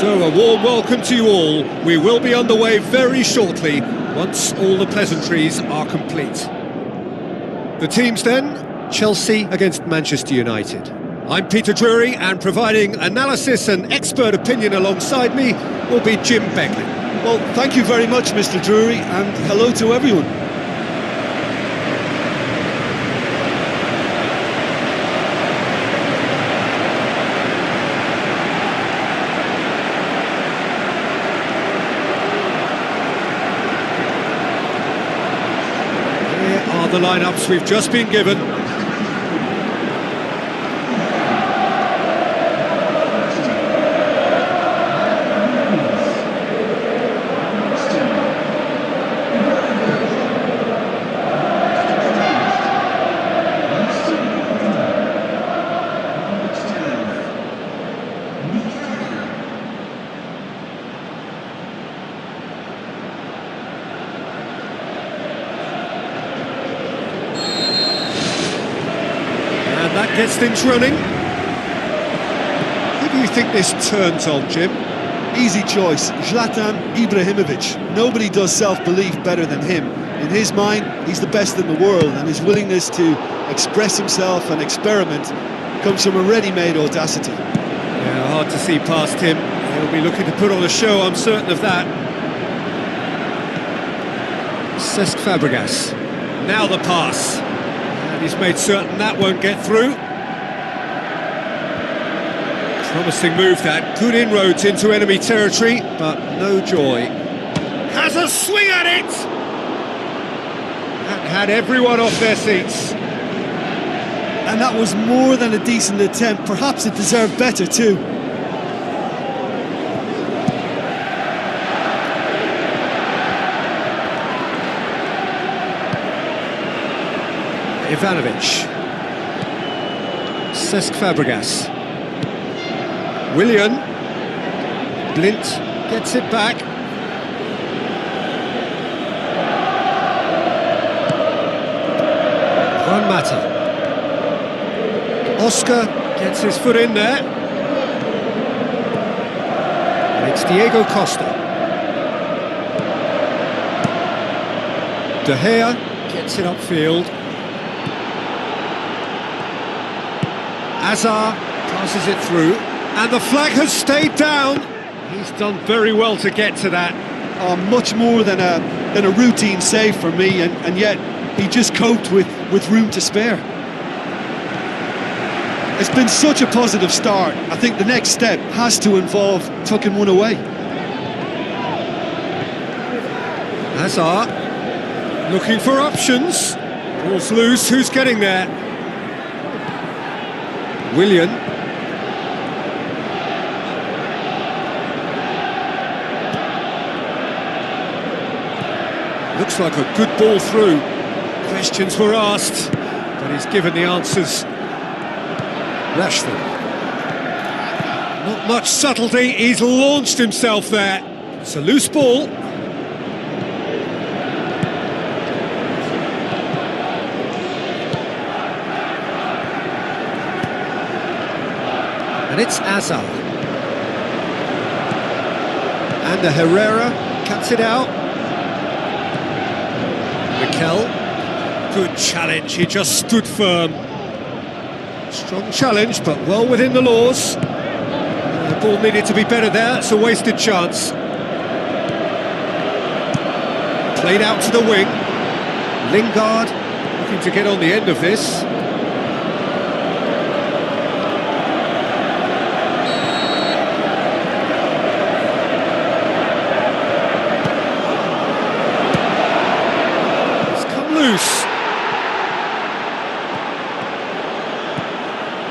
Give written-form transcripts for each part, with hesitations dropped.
So a warm welcome to you all. We will be underway very shortly, once all the pleasantries are complete. The teams then, Chelsea against Manchester United. I'm Peter Drury, and providing analysis and expert opinion alongside me will be Jim Beckley. Well, thank you very much, Mr. Drury, and hello to everyone. The lineups we've just been given. That gets things running. Who do you think this turns on, Jim? Easy choice, Zlatan Ibrahimovic. Nobody does self-belief better than him. In his mind, he's the best in the world, and his willingness to express himself and experiment comes from a ready-made audacity. Yeah, hard to see past him. He'll be looking to put on a show, I'm certain of that. Cesc Fabregas. Now the pass. He's made certain that won't get through. Promising move that. Good inroads into enemy territory, but no joy. Has a swing at it! That had everyone off their seats. And that was more than a decent attempt. Perhaps it deserved better too. Ivanovic. Cesc Fabregas. Willian. Blint gets it back. Juan Mata. Oscar gets his foot in there. And it's Diego Costa. De Gea gets it upfield. Hazard passes it through, and the flag has stayed down. He's done very well to get to that. Much more than a routine save for me, and yet he just coped with room to spare. It's been such a positive start. I think the next step has to involve tucking one away. Hazard looking for options. Ball's loose, who's getting there? Willian. Looks like a good ball through. Questions were asked, but he's given the answers. Rashford. Not much subtlety, he's launched himself there. It's a loose ball. And it's Hazard. And Herrera cuts it out. Mikel. Good challenge, he just stood firm. Strong challenge, but well within the laws. The ball needed to be better there, it's a wasted chance. Played out to the wing. Lingard looking to get on the end of this. loose.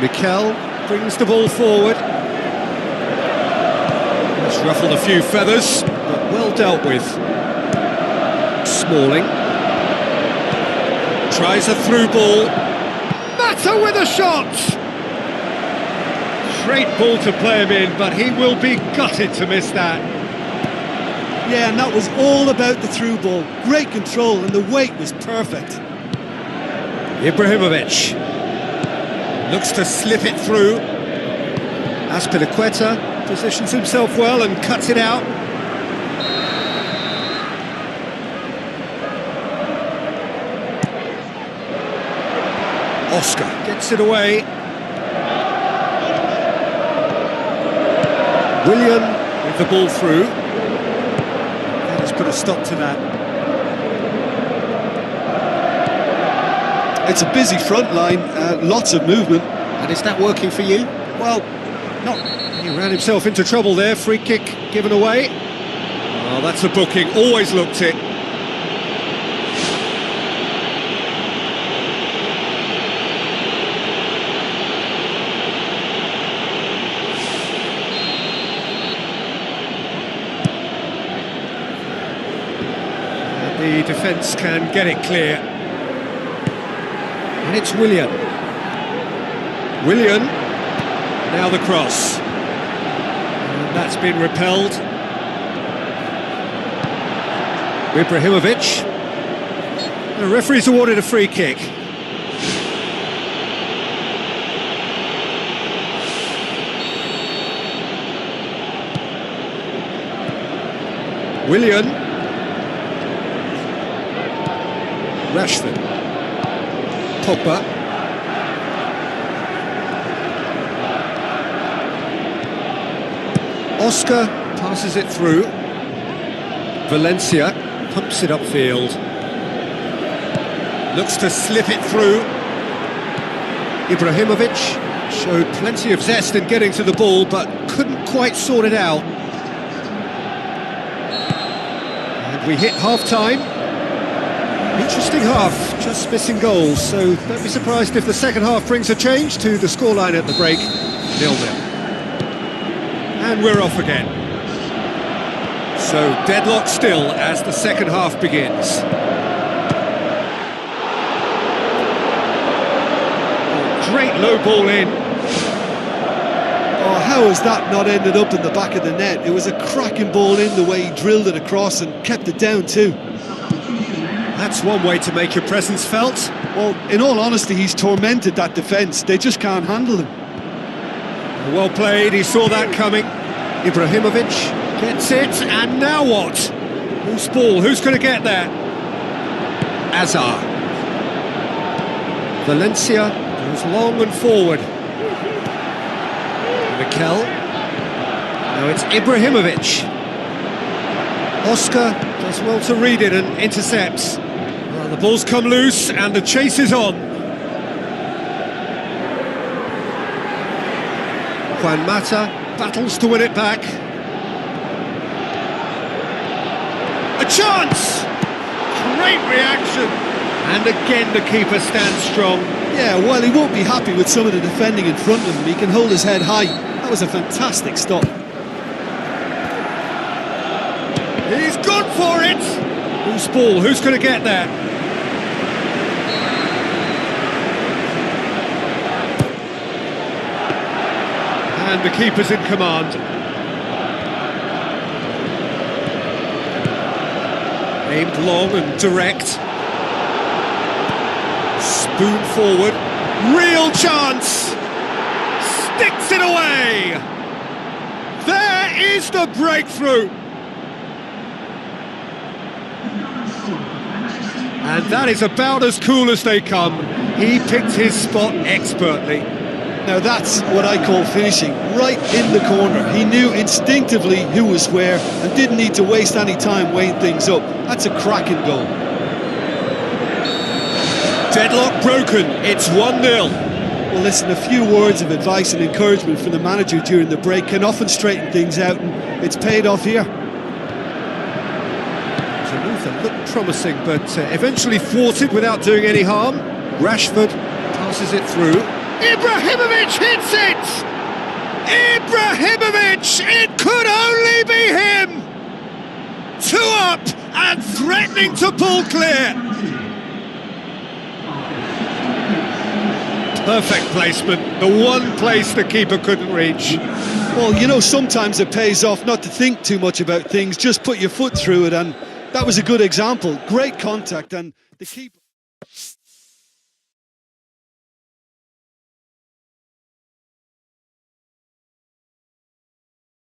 Mikel brings the ball forward. It's ruffled a few feathers, but well dealt with. Smalling tries a through ball. Mata with a shot! Great ball to play him in, but he will be gutted to miss that. Yeah, and that was all about the through ball. Great control, and the weight was perfect. Ibrahimovic looks to slip it through. Azpilicueta positions himself well and cuts it out. Oscar gets it away. William with the ball through. Let's put a stop to that. It's a busy front line, lots of movement. And is that working for you? Well, not... He ran himself into trouble there. Free kick given away. Oh, that's a booking. Always looked it. The defence can get it clear. And it's Willian. Willian, now the cross. And that's been repelled. Ibrahimovic. The referee's awarded a free kick. Willian. Rashford, Pogba, Oscar passes it through, Valencia pumps it upfield, looks to slip it through, Ibrahimovic showed plenty of zest in getting to the ball but couldn't quite sort it out. And we hit half-time. Interesting half, just missing goals, so don't be surprised if the second half brings a change to the scoreline at the break, 0-0. And we're off again. So deadlock still as the second half begins. Oh, great low ball in. Oh, how has that not ended up in the back of the net? It was a cracking ball in, the way he drilled it across and kept it down too. That's one way to make your presence felt. Well, in all honesty, he's tormented that defence. They just can't handle him. Well played, he saw that coming. Ibrahimovic gets it, and now what? Whose ball? Who's going to get there? Azar. Valencia goes long and forward. Mikel. Now it's Ibrahimovic. Oscar does well to read it and intercepts. Well, the ball's come loose and the chase is on. Juan Mata battles to win it back. A chance! Great reaction! And again the keeper stands strong. Yeah, well, he won't be happy with some of the defending in front of him. He can hold his head high. That was a fantastic stop. He's gone for it! Whose ball? Who's going to get there? And the keeper's in command. Aimed long and direct. Spoon forward. Real chance! Sticks it away! There is the breakthrough! And that is about as cool as they come. He picked his spot expertly. Now that's what I call finishing, right in the corner. He knew instinctively who was where and didn't need to waste any time weighing things up. That's a cracking goal. Deadlock broken, it's 1-0. Well, listen, a few words of advice and encouragement from the manager during the break can often straighten things out, and it's paid off here. To move That looked promising, but eventually thwarted without doing any harm. Rashford passes it through. Ibrahimovic hits it! Ibrahimovic! It could only be him! 2 up and threatening to pull clear. Perfect placement, the one place the keeper couldn't reach. Well, you know, sometimes it pays off not to think too much about things, just put your foot through it, and that was a good example. Great contact, and the keeper...